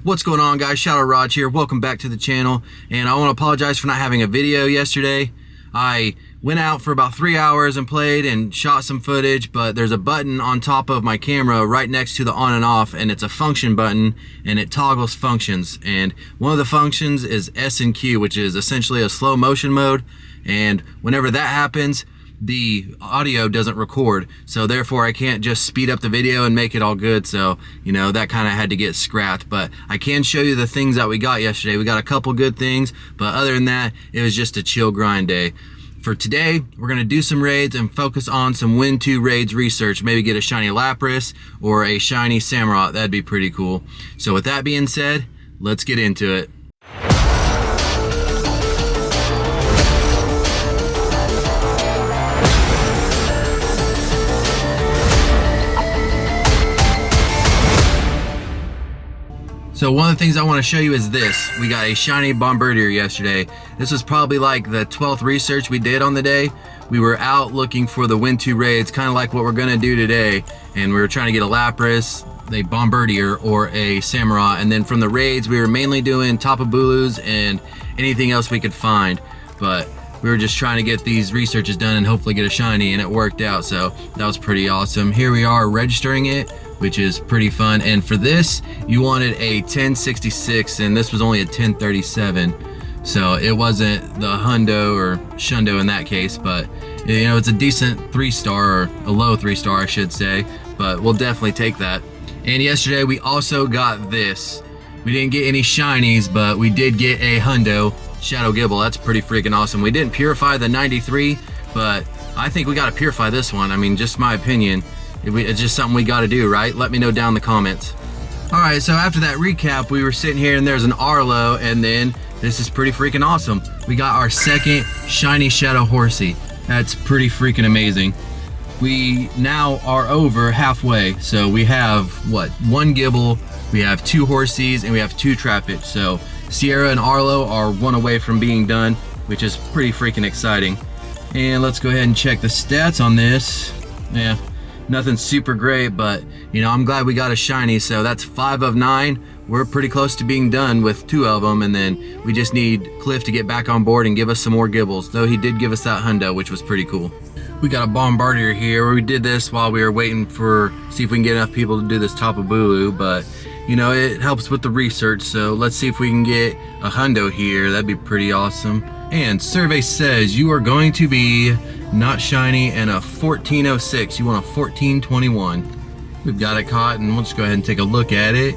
What's going on, guys? Shadow Raj here. Welcome back to the channel, and I want to apologize for not having a video yesterday. I went out for about 3 hours and played and shot some footage, but there's a button on top of my camera right next to the on and off, and it's a function button and it toggles functions, and one of the functions is S and Q, which is essentially a slow motion mode, and whenever that happens the audio doesn't record, so therefore I can't just speed up the video and make it all good. So you know, that kind of had to get scrapped, but I can show you the things that we got yesterday. We got a couple good things, but other than that, it was just a chill grind day. For today, we're gonna do some raids and focus on some Win 2 raids research. Maybe get a shiny Lapras or a shiny Samurott. That'd be pretty cool. So with that being said, let's get into it. So one of the things I want to show you is this. We got a shiny Bombardier yesterday. This was probably like the 12th research we did on the day. We were out looking for the Win 2 raids, kind of like what we're gonna do today. And we were trying to get a Lapras, a Bombardier, or a Samurott. And then from the raids, we were mainly doing Tapu Bulus and anything else we could find. But we were just trying to get these researches done and hopefully get a shiny, and it worked out. So that was pretty awesome. Here we are registering it, which is pretty fun. And for this, you wanted a 1066, and this was only a 1037. So it wasn't the hundo or shundo in that case, but you know, it's a decent 3-star, or a low 3-star I should say, but we'll definitely take that. And yesterday we also got this. We didn't get any shinies, but we did get a hundo Shadow Gibble. That's pretty freaking awesome. We didn't purify the 93, but I think we gotta purify this one. I mean, just my opinion. It's just something we got to do, right? Let me know down in the comments. All right, so after that recap, we were sitting here and there's an Arlo, and then this is pretty freaking awesome. We got our second shiny Shadow Horsey. That's pretty freaking amazing. We now are over halfway. So we have, what, 1 Gibble, we have 2 Horsies, and we have 2 Trapinch. So Sierra and Arlo are 1 away from being done, which is pretty freaking exciting. And let's go ahead and check the stats on this. Yeah. Nothing super great, but you know, I'm glad we got a shiny. So that's 5 of 9. We're pretty close to being done with 2 of them, and then we just need Cliff to get back on board and give us some more Gibbles, though he did give us that hundo, which was pretty cool. We got a Bombardier here. We did this while we were waiting for, see if we can get enough people to do this Tapu Bulu, but you know, it helps with the research. So let's see if we can get a hundo here. That'd be pretty awesome. And survey says you are going to be not shiny and a 1406. You want a 1421. We've got it caught, and we'll just go ahead and take a look at it.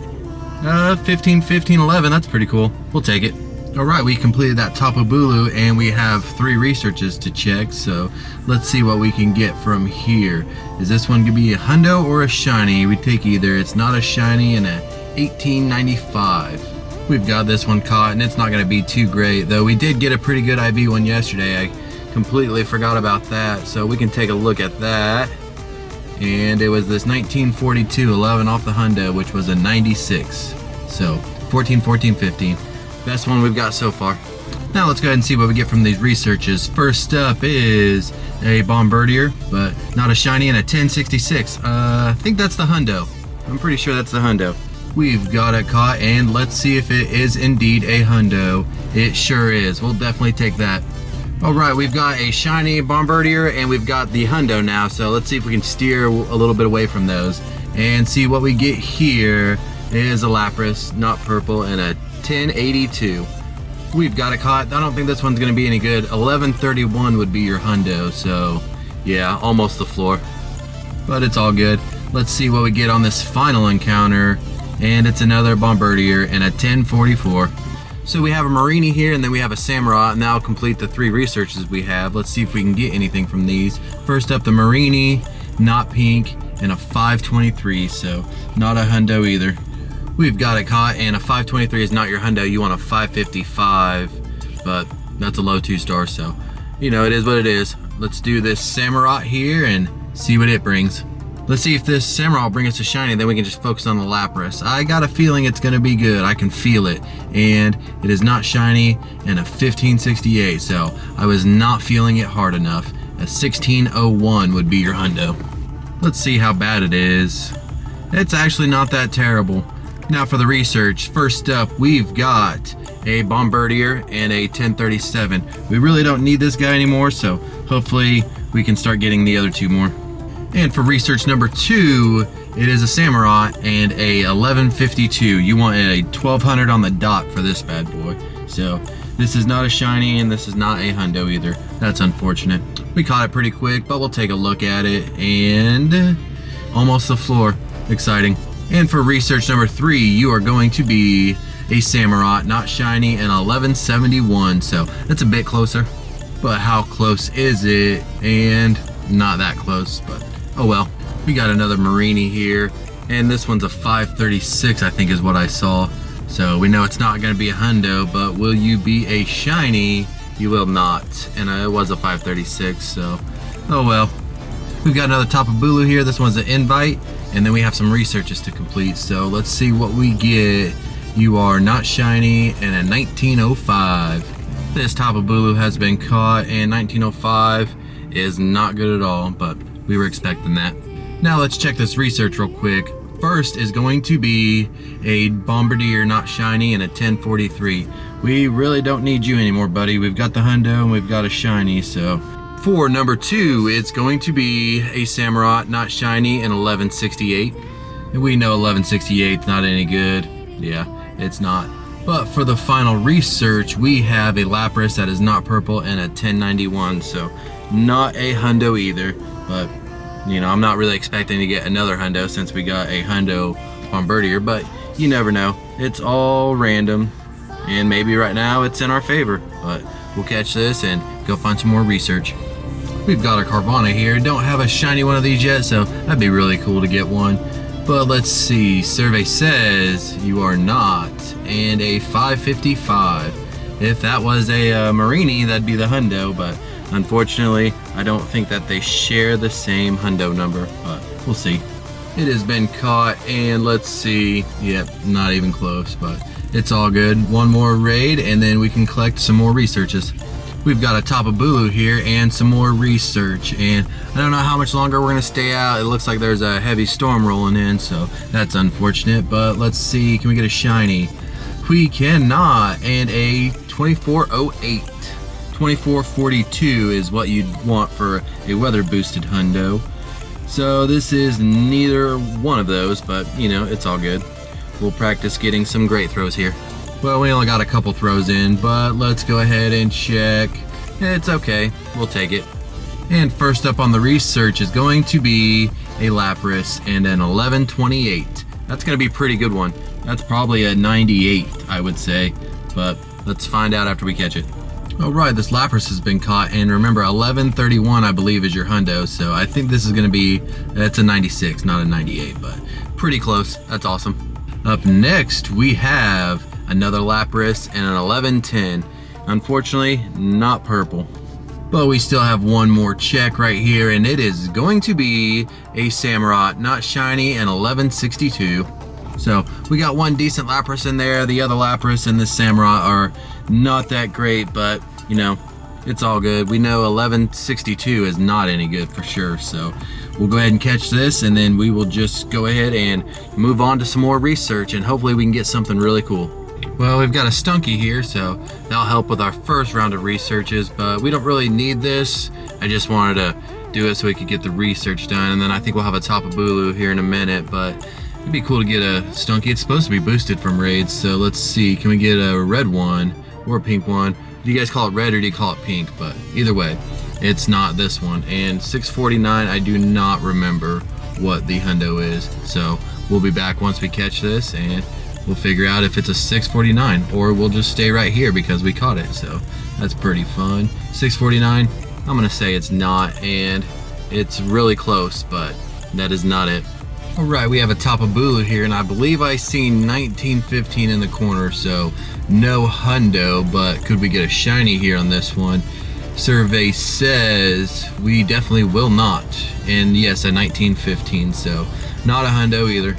15, 15, 11. That's pretty cool. We'll take it. All right, we completed that Tapu Bulu, and we have 3 researches to check. So let's see what we can get from here. Is this one gonna be a hundo or a shiny? We take either. It's not a shiny and a 1895. We've got this one caught, and it's not gonna be too great, though we did get a pretty good IV one yesterday. I completely forgot about that, so we can take a look at that. And it was this 1942 11 off the hundo, which was a 96. So 14, 14, 15. Best one we've got so far. Now let's go ahead and see what we get from these researches. First up is a Bombardier, but not a shiny, and a 1066. I think that's the hundo. I'm pretty sure that's the hundo. We've got it caught, and let's see if it is indeed a hundo. It sure is. We'll definitely take that. All right, we've got a shiny Bombardier, and we've got the hundo now, so let's see if we can steer a little bit away from those and see what we get. Here is a Lapras, not purple, and a 1082. We've got it caught. I don't think this one's gonna be any good. 1131 would be your hundo, so yeah, almost the floor, but it's all good. Let's see what we get on this final encounter, and it's another Bombardier and a 1044. So we have a Marini here, and then we have a Samurott, and that'll complete the 3 researches we have. Let's see if we can get anything from these. First up, the Marini, not pink, and a 523, so not a hundo either. We've got it caught, and a 523 is not your hundo. You want a 555, but that's a low 2-star, so you know, it is what it is. Let's do this Samurott here and see what it brings. Let's see if this Samurott will bring us a shiny, then we can just focus on the Lapras. I got a feeling it's gonna be good. I can feel it. And it is not shiny, and a 1568, so I was not feeling it hard enough. A 1601 would be your hundo. Let's see how bad it is. It's actually not that terrible. Now for the research, first up we've got a Bombardier and a 1037. We really don't need this guy anymore, so hopefully we can start getting the other two more. And for research number 2, it is a Samurai and a 1152. You want a 1200 on the dot for this bad boy. So this is not a shiny and this is not a hundo either. That's unfortunate. We caught it pretty quick, but we'll take a look at it, and almost the floor. Exciting. And for research number 3, you are going to be a Samurai, not shiny, and 1171. So that's a bit closer, but how close is it? And not that close, but oh well. We got another Marini here, and this one's a 536, I think is what I saw. So we know it's not going to be a hundo, but will you be a shiny? You will not. And it was a 536, so oh well. We've got another Tapu Bulu here. This one's an invite, and then we have some researches to complete. So let's see what we get. You are not shiny and a 1905. This Tapu Bulu has been caught, and 1905 is not good at all, but we were expecting that. Now let's check this research real quick. First is going to be a Bombardier, not shiny, and a 1043. We really don't need you anymore, buddy. We've got the hundo and we've got a shiny. So for number 2, it's going to be a Samurai, not shiny, and 1168. And we know 1168 is not any good. Yeah, it's not. But for the final research, we have a Lapras that is not purple and a 1091. So not a hundo either, but you know, I'm not really expecting to get another hundo since we got a hundo Bombardier, but you never know. It's all random, and maybe right now it's in our favor, but we'll catch this and go find some more research. We've got a Carvana here. Don't have a shiny one of these yet, so that'd be really cool to get one. But let's see, survey says you are not, and a 555. If that was a Marini, that'd be the hundo, but unfortunately, I don't think that they share the same hundo number, but we'll see. It has been caught, and let's see. Yep, not even close, but it's all good. One more raid, and then we can collect some more researches. We've got a Tapu Bulu here and some more research, and I don't know how much longer we're gonna stay out. It looks like there's a heavy storm rolling in, so that's unfortunate, but let's see. Can we get a shiny? We cannot, and a 2408. 2442 is what you'd want for a weather boosted hundo. So this is neither one of those, but you know, it's all good. We'll practice getting some great throws here. Well, we only got a couple throws in, but let's go ahead and check. It's okay, we'll take it. And first up on the research is going to be a Lapras and an 1128. That's gonna be a pretty good one. That's probably a 98, I would say, but let's find out after we catch it. All right, this Lapras has been caught, and remember 1131 I believe is your hundo, so I think this is gonna be, it's a 96, not a 98, but pretty close. That's awesome. Up next we have another Lapras and an 1110. Unfortunately, not purple, but we still have one more check right here, and it is going to be a Samurai, not shiny, and 1162. So we got one decent Lapras in there. The other Lapras and this Samurai are not that great, but you know, it's all good. We know 1162 is not any good for sure, so we'll go ahead and catch this, and then we will just go ahead and move on to some more research, and hopefully we can get something really cool. Well, we've got a Stunky here, so that'll help with our first round of researches, but we don't really need this. I just wanted to do it so we could get the research done, and then I think we'll have a Tapu Bulu here in a minute, but it'd be cool to get a Stunky. It's supposed to be boosted from raids, so let's see. Can we get a red one or a pink one? Do you guys call it red or do you call it pink? But either way, it's not this one. And 649, I do not remember what the hundo is. So we'll be back once we catch this, and we'll figure out if it's a 649, or we'll just stay right here because we caught it. So that's pretty fun. 649, I'm gonna say it's not, and it's really close, but that is not it. All right, we have a Tapu Bulu here, and I believe I seen 1915 in the corner, so no hundo, but could we get a shiny here on this one? Survey says we definitely will not, and yes, a 1915, so not a hundo either.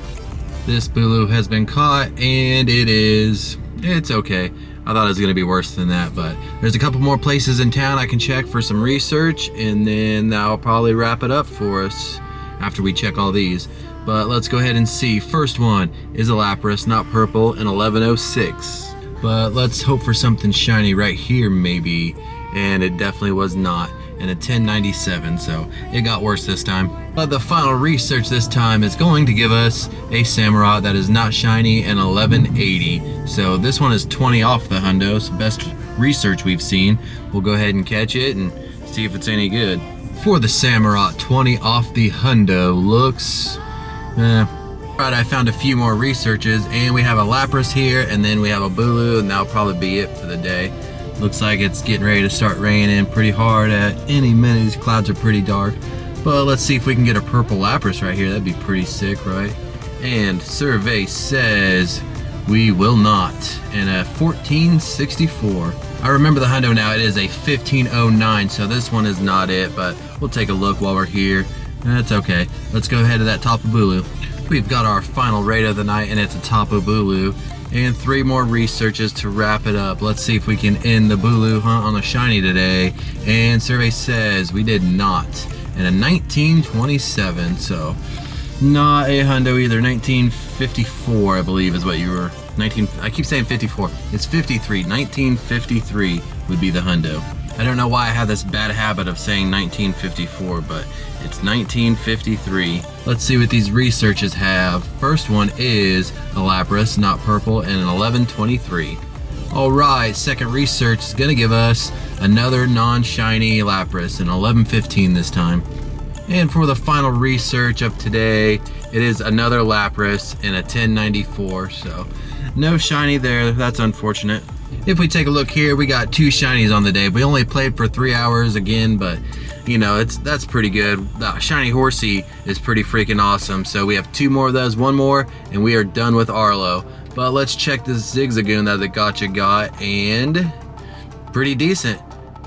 This Bulu has been caught, and it's okay. I thought it was gonna be worse than that, but there's a couple more places in town I can check for some research, and then that'll probably wrap it up for us after we check all these. But let's go ahead and see. First one is a Lapras, not purple, in 1106. But let's hope for something shiny right here maybe. And it definitely was not. And a 1097, so it got worse this time. But the final research this time is going to give us a Samurott that is not shiny and 1180. So this one is 20 off the hundo, so best research we've seen. We'll go ahead and catch it and see if it's any good. For the Samurott, 20 off the hundo looks, Right, I found a few more researches, and we have a Lapras here, and then we have a Bulu, and that'll probably be it for the day. Looks like it's getting ready to start raining pretty hard at any minute. These clouds are pretty dark. But let's see if we can get a purple Lapras right here. That'd be pretty sick, right? And survey says we will not. And a 1464. I remember the hundo now. It is a 1509, so this one is not it, but we'll take a look while we're here. That's okay. Let's go ahead to that Tapu Bulu. We've got our final raid of the night, and it's a Tapu Bulu. And 3 more researches to wrap it up. Let's see if we can end the Bulu hunt on a shiny today. And survey says we did not. And a 1927, so not a hundo either. 1954, I believe, is what you were. I keep saying 54. It's 53. 1953 would be the hundo. I don't know why I have this bad habit of saying 1954, but it's 1953. Let's see what these researches have. First one is a Lapras, not purple, and an 1123. Alright, second research is going to give us another non-shiny Lapras, an 1115 this time. And for the final research of today, it is another Lapras and a 1094, so no shiny there. That's unfortunate. If we take a look here, we got 2 shinies on the day. We only played for 3 hours again, but you know, that's pretty good. The shiny Horsey is pretty freaking awesome. So we have 2 more of those, 1 more, and we are done with Arlo. But let's check this Zigzagoon that the Gotcha got, and pretty decent.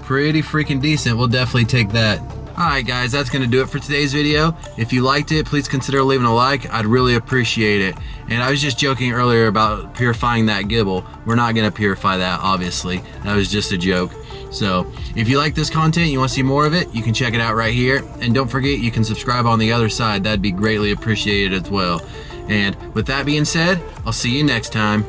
Pretty freaking decent. We'll definitely take that. Alright guys, that's going to do it for today's video. If you liked it, please consider leaving a like. I'd really appreciate it. And I was just joking earlier about purifying that Gibble. We're not going to purify that, obviously. That was just a joke. So, if you like this content, you want to see more of it, you can check it out right here. And don't forget, you can subscribe on the other side. That'd be greatly appreciated as well. And with that being said, I'll see you next time.